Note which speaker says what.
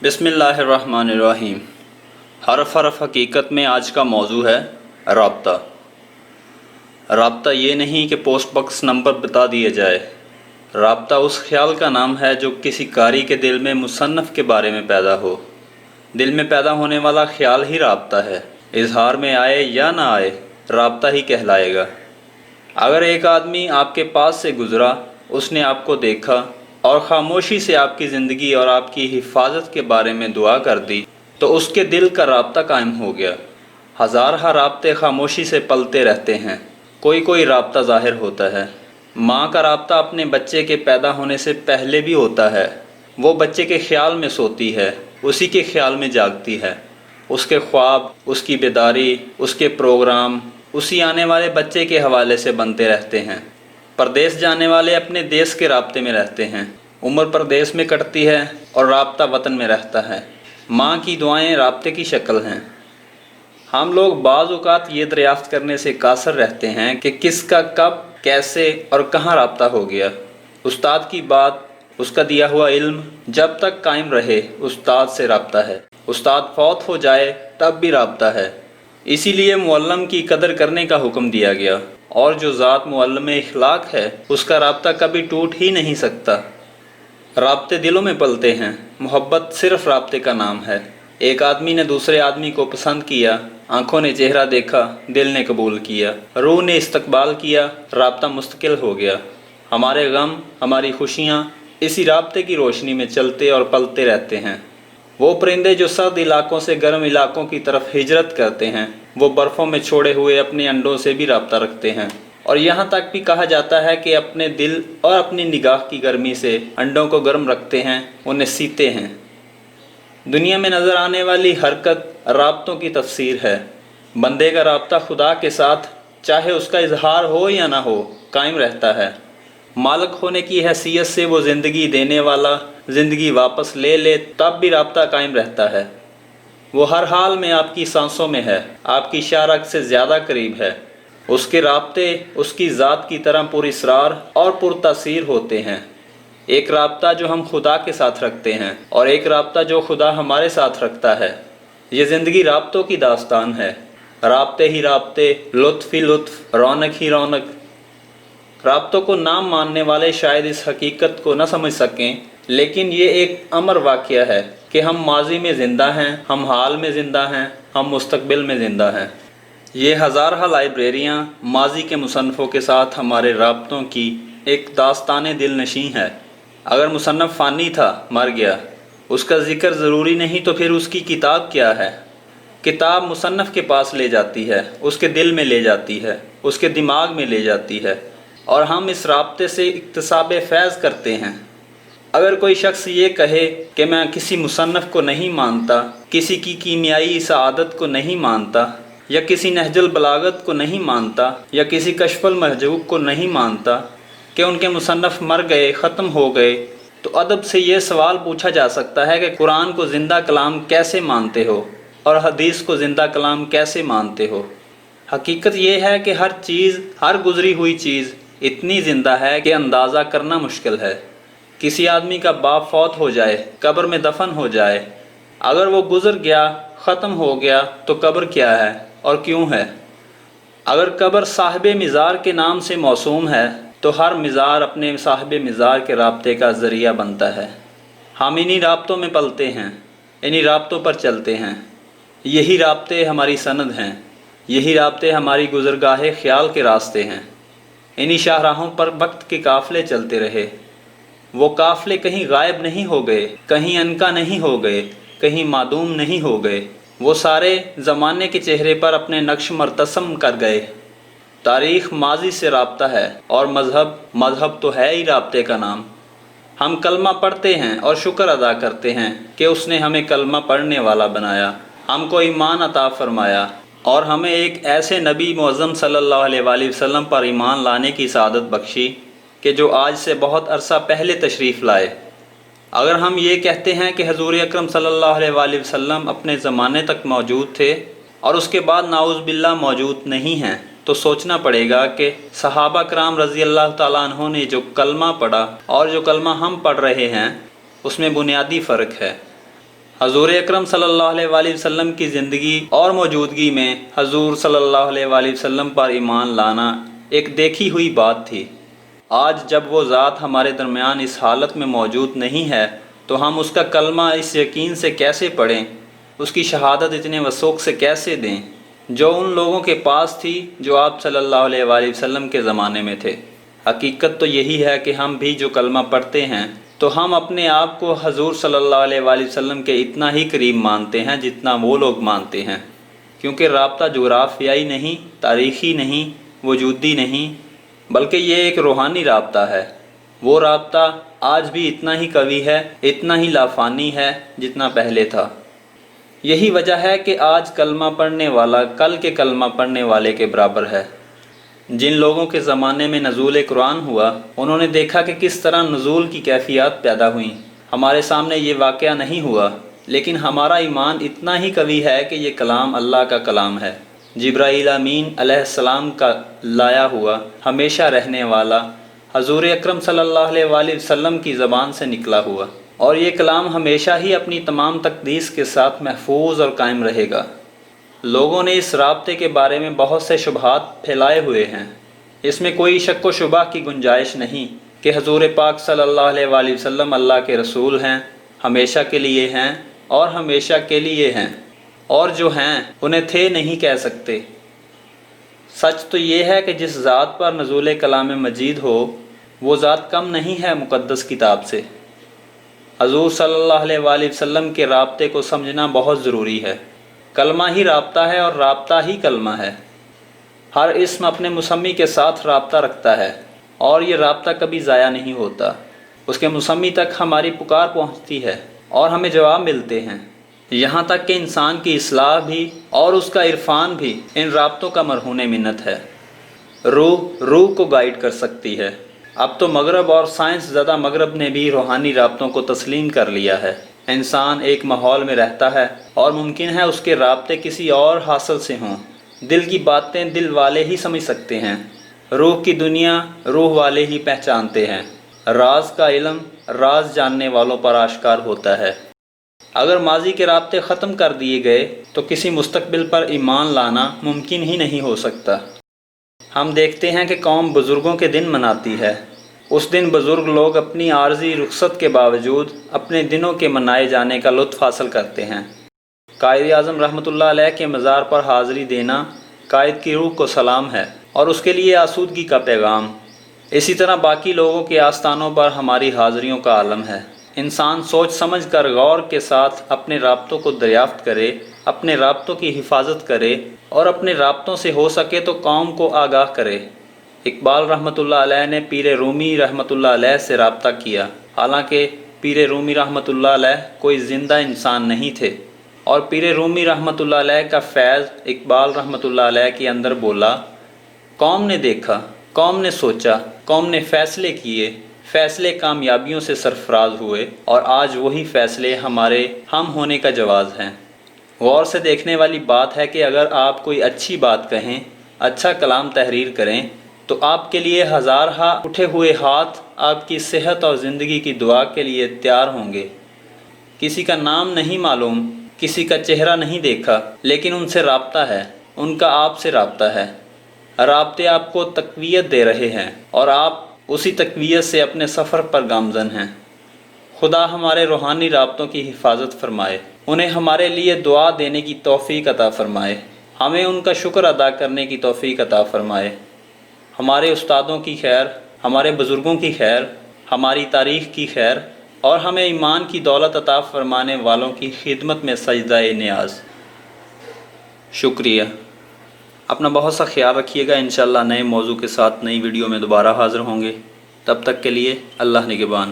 Speaker 1: بسم اللہ الرحمن الرحیم۔ حرف حقیقت میں آج کا موضوع ہے رابطہ۔ رابطہ یہ نہیں کہ پوسٹ باکس نمبر بتا دیا جائے۔ رابطہ اس خیال کا نام ہے جو کسی قاری کے دل میں مصنف کے بارے میں پیدا ہو۔ دل میں پیدا ہونے والا خیال ہی رابطہ ہے، اظہار میں آئے یا نہ آئے رابطہ ہی کہلائے گا۔ اگر ایک آدمی آپ کے پاس سے گزرا، اس نے آپ کو دیکھا اور خاموشی سے آپ کی زندگی اور آپ کی حفاظت کے بارے میں دعا کر دی تو اس کے دل کا رابطہ قائم ہو گیا۔ ہزارہ رابطے خاموشی سے پلتے رہتے ہیں، کوئی رابطہ ظاہر ہوتا ہے۔ ماں کا رابطہ اپنے بچے کے پیدا ہونے سے پہلے بھی ہوتا ہے۔ وہ بچے کے خیال میں سوتی ہے، اسی کے خیال میں جاگتی ہے۔ اس کے خواب، اس کی بیداری، اس کے پروگرام اسی آنے والے بچے کے حوالے سے بنتے رہتے ہیں۔ پردیس جانے والے اپنے دیس کے رابطے میں رہتے ہیں۔ عمر پردیس میں کٹتی ہے اور رابطہ وطن میں رہتا ہے۔ ماں کی دعائیں رابطے کی شکل ہیں۔ ہم لوگ بعض اوقات یہ دریافت کرنے سے قاصر رہتے ہیں کہ کس کا کب، کیسے اور کہاں رابطہ ہو گیا۔ استاد کی بات، اس کا دیا ہوا علم جب تک قائم رہے استاد سے رابطہ ہے۔ استاد فوت ہو جائے تب بھی رابطہ ہے۔ اسی لیے معلم کی قدر کرنے کا حکم دیا گیا، اور جو ذات معلم اخلاق ہے اس کا رابطہ کبھی ٹوٹ ہی نہیں سکتا۔ رابطے دلوں میں پلتے ہیں۔ محبت صرف رابطے کا نام ہے۔ ایک آدمی نے دوسرے آدمی کو پسند کیا، آنکھوں نے چہرہ دیکھا، دل نے قبول کیا، روح نے استقبال کیا، رابطہ مستقل ہو گیا۔ ہمارے غم، ہماری خوشیاں اسی رابطے کی روشنی میں چلتے اور پلتے رہتے ہیں۔ وہ پرندے جو سرد علاقوں سے گرم علاقوں کی طرف ہجرت کرتے ہیں، وہ برفوں میں چھوڑے ہوئے اپنے انڈوں سے بھی رابطہ رکھتے ہیں، اور یہاں تک بھی کہا جاتا ہے کہ اپنے دل اور اپنی نگاہ کی گرمی سے انڈوں کو گرم رکھتے ہیں، انہیں سیتے ہیں۔ دنیا میں نظر آنے والی حرکت رابطوں کی تفسیر ہے۔ بندے کا رابطہ خدا کے ساتھ، چاہے اس کا اظہار ہو یا نہ ہو، قائم رہتا ہے۔ مالک ہونے کی حیثیت سے وہ زندگی دینے والا زندگی واپس لے لے تب بھی رابطہ قائم رہتا ہے۔ وہ ہر حال میں آپ کی سانسوں میں ہے، آپ کی شارک سے زیادہ قریب ہے۔ اس کے رابطے اس کی ذات کی طرح پر اسرار اور پر تاثیر ہوتے ہیں۔ ایک رابطہ جو ہم خدا کے ساتھ رکھتے ہیں اور ایک رابطہ جو خدا ہمارے ساتھ رکھتا ہے۔ یہ زندگی رابطوں کی داستان ہے۔ رابطے ہی رابطے، لطف ہی لطف، رونق ہی رونق۔ رابطوں کو نام ماننے والے شاید اس حقیقت کو نہ سمجھ سکیں، لیکن یہ ایک امر واقعہ ہے کہ ہم ماضی میں زندہ ہیں، ہم حال میں زندہ ہیں، ہم مستقبل میں زندہ ہیں۔ یہ ہزارہ لائبریریاں ماضی کے مصنفوں کے ساتھ ہمارے رابطوں کی ایک داستان دل نشیں ہے۔ اگر مصنف فانی تھا، مر گیا، اس کا ذکر ضروری نہیں تو پھر اس کی کتاب کیا ہے؟ کتاب مصنف کے پاس لے جاتی ہے، اس کے دل میں لے جاتی ہے، اس کے دماغ میں لے جاتی ہے، اور ہم اس رابطے سے اکتساب فیض کرتے ہیں۔ اگر کوئی شخص یہ کہے کہ میں کسی مصنف کو نہیں مانتا، کسی کی کیمیائی سعادت کو نہیں مانتا، یا کسی نہج البلاغت کو نہیں مانتا، یا کسی کشف المحجوب کو نہیں مانتا کہ ان کے مصنف مر گئے، ختم ہو گئے، تو ادب سے یہ سوال پوچھا جا سکتا ہے کہ قرآن کو زندہ کلام کیسے مانتے ہو اور حدیث کو زندہ کلام کیسے مانتے ہو؟ حقیقت یہ ہے کہ ہر چیز، ہر گزری ہوئی چیز اتنی زندہ ہے کہ اندازہ کرنا مشکل ہے۔ کسی آدمی کا باپ فوت ہو جائے، قبر میں دفن ہو جائے، اگر وہ گزر گیا، ختم ہو گیا، تو قبر کیا ہے اور کیوں ہے؟ اگر قبر صاحب مزار کے نام سے موسوم ہے تو ہر مزار اپنے صاحب مزار کے رابطے کا ذریعہ بنتا ہے۔ ہم انہی رابطوں میں پلتے ہیں، انہی رابطوں پر چلتے ہیں۔ یہی رابطے ہماری سند ہیں، یہی رابطے ہماری گزرگاہ خیال کے راستے ہیں۔ انہی شاہراہوں پر وقت کے قافلے چلتے رہے۔ وہ قافلے کہیں غائب نہیں ہو گئے، کہیں عنقا نہیں ہو گئے، کہیں معدوم نہیں ہو گئے۔ وہ سارے زمانے کے چہرے پر اپنے نقش مرتسم کر گئے۔ تاریخ ماضی سے رابطہ ہے، اور مذہب تو ہے ہی رابطے کا نام۔ ہم کلمہ پڑھتے ہیں اور شکر ادا کرتے ہیں کہ اس نے ہمیں کلمہ پڑھنے والا بنایا، ہم کو ایمان عطا فرمایا، اور ہمیں ایک ایسے نبی معظم صلی اللہ علیہ وآلہ وسلم پر ایمان لانے کی سعادت بخشی کہ جو آج سے بہت عرصہ پہلے تشریف لائے۔ اگر ہم یہ کہتے ہیں کہ حضور اکرم صلی اللہ علیہ وآلہ وسلم اپنے زمانے تک موجود تھے اور اس کے بعد نعوذ باللہ موجود نہیں ہیں، تو سوچنا پڑے گا کہ صحابہ کرام رضی اللہ تعالیٰ عنہ نے جو کلمہ پڑھا اور جو کلمہ ہم پڑھ رہے ہیں، اس میں بنیادی فرق ہے۔ حضور اکرم صلی اللہ علیہ وآلہ وسلم کی زندگی اور موجودگی میں حضور صلی اللہ علیہ وآلہ وسلم پر ایمان لانا ایک دیکھی ہوئی بات تھی۔ آج جب وہ ذات ہمارے درمیان اس حالت میں موجود نہیں ہے تو ہم اس کا کلمہ اس یقین سے کیسے پڑھیں، اس کی شہادت اتنے وثوق سے کیسے دیں جو ان لوگوں کے پاس تھی جو آپ صلی اللہ علیہ وآلہ وسلم کے زمانے میں تھے۔ حقیقت تو یہی ہے کہ ہم بھی جو کلمہ پڑھتے ہیں تو ہم اپنے آپ کو حضور صلی اللہ علیہ وآلہ وسلم کے اتنا ہی قریب مانتے ہیں جتنا وہ لوگ مانتے ہیں، کیونکہ رابطہ جغرافیائی نہیں، تاریخی نہیں، وجودی نہیں، بلکہ یہ ایک روحانی رابطہ ہے۔ وہ رابطہ آج بھی اتنا ہی قوی ہے، اتنا ہی لافانی ہے جتنا پہلے تھا۔ یہی وجہ ہے کہ آج کلمہ پڑھنے والا کل کے کلمہ پڑھنے والے کے برابر ہے۔ جن لوگوں کے زمانے میں نزول قرآن ہوا انہوں نے دیکھا کہ کس طرح نزول کی کیفیات پیدا ہوئیں۔ ہمارے سامنے یہ واقعہ نہیں ہوا، لیکن ہمارا ایمان اتنا ہی قوی ہے کہ یہ کلام اللہ کا کلام ہے، جبرائیل امین علیہ السلام کا لایا ہوا، ہمیشہ رہنے والا، حضور اکرم صلی اللہ علیہ وآلہ وسلم کی زبان سے نکلا ہوا، اور یہ کلام ہمیشہ ہی اپنی تمام تقدیس کے ساتھ محفوظ اور قائم رہے گا۔ لوگوں نے اس رابطے کے بارے میں بہت سے شبہات پھیلائے ہوئے ہیں۔ اس میں کوئی شک و شبہ کی گنجائش نہیں کہ حضور پاک صلی اللہ علیہ وآلہ وسلم اللہ کے رسول ہیں، ہمیشہ کے لیے ہیں اور ہمیشہ کے لیے ہیں، اور جو ہیں انہیں تھے نہیں کہہ سکتے۔ سچ تو یہ ہے کہ جس ذات پر نزول کلام مجید ہو وہ ذات کم نہیں ہے مقدس کتاب سے۔ حضور صلی اللہ علیہ وآلہ وسلم کے رابطے کو سمجھنا بہت ضروری ہے۔ کلمہ ہی رابطہ ہے اور رابطہ ہی کلمہ ہے۔ ہر اسم اپنے مسمی کے ساتھ رابطہ رکھتا ہے اور یہ رابطہ کبھی ضائع نہیں ہوتا۔ اس کے مسمی تک ہماری پکار پہنچتی ہے اور ہمیں جواب ملتے ہیں، یہاں تک کہ انسان کی اصلاح بھی اور اس کا عرفان بھی ان رابطوں کا مرہون منت ہے۔ روح کو گائیڈ کر سکتی ہے۔ اب تو مغرب اور سائنس زدہ مغرب نے بھی روحانی رابطوں کو تسلیم کر لیا ہے۔ انسان ایک ماحول میں رہتا ہے اور ممکن ہے اس کے رابطے کسی اور حاصل سے ہوں۔ دل کی باتیں دل والے ہی سمجھ سکتے ہیں، روح کی دنیا روح والے ہی پہچانتے ہیں۔ راز کا علم راز جاننے والوں پر آشکار ہوتا ہے۔ اگر ماضی کے رابطے ختم کر دیے گئے تو کسی مستقبل پر ایمان لانا ممکن ہی نہیں ہو سکتا۔ ہم دیکھتے ہیں کہ قوم بزرگوں کے دن مناتی ہے۔ اس دن بزرگ لوگ اپنی عارضی رخصت کے باوجود اپنے دنوں کے منائے جانے کا لطف حاصل کرتے ہیں۔ قائد اعظم رحمۃ اللہ علیہ کے مزار پر حاضری دینا قائد کی روح کو سلام ہے اور اس کے لیے آسودگی کا پیغام۔ اسی طرح باقی لوگوں کے آستانوں پر ہماری حاضریوں کا عالم ہے۔ انسان سوچ سمجھ کر غور کے ساتھ اپنے رابطوں کو دریافت کرے، اپنے رابطوں کی حفاظت کرے اور اپنے رابطوں سے ہو سکے تو قوم کو آگاہ کرے۔ اقبال رحمۃ اللہ علیہ نے پیر رومی رحمۃ اللہ علیہ سے رابطہ کیا، حالانکہ پیر رومی رحمۃ اللہ علیہ کوئی زندہ انسان نہیں تھے، اور پیر رومی رحمۃ اللہ علیہ کا فیض اقبال رحمۃ اللہ علیہ کے اندر بولا۔ قوم نے دیکھا، قوم نے سوچا، قوم نے فیصلے کیے، فیصلے کامیابیوں سے سرفراز ہوئے، اور آج وہی فیصلے ہمارے ہم ہونے کا جواز ہیں۔ غور سے دیکھنے والی بات ہے کہ اگر آپ کوئی اچھی بات کہیں، اچھا کلام تحریر کریں تو آپ کے لیے ہزارہا اٹھے ہوئے ہاتھ آپ کی صحت اور زندگی کی دعا کے لیے تیار ہوں گے۔ کسی کا نام نہیں معلوم، کسی کا چہرہ نہیں دیکھا، لیکن ان سے رابطہ ہے، ان کا آپ سے رابطہ ہے۔ رابطے آپ کو تقویت دے رہے ہیں اور آپ اسی تقویت سے اپنے سفر پر گامزن ہیں۔ خدا ہمارے روحانی رابطوں کی حفاظت فرمائے، انہیں ہمارے لیے دعا دینے کی توفیق عطا فرمائے، ہمیں ان کا شکر ادا کرنے کی توفیق عطا فرمائے۔ ہمارے استادوں کی خیر، ہمارے بزرگوں کی خیر، ہماری تاریخ کی خیر، اور ہمیں ایمان کی دولت عطا فرمانے والوں کی خدمت میں سجدہ نیاز۔ شکریہ۔ اپنا بہت سا خیال رکھیے گا، انشاءاللہ نئے موضوع کے ساتھ نئی ویڈیو میں دوبارہ حاضر ہوں گے۔ تب تک کے لیے اللہ نگہبان۔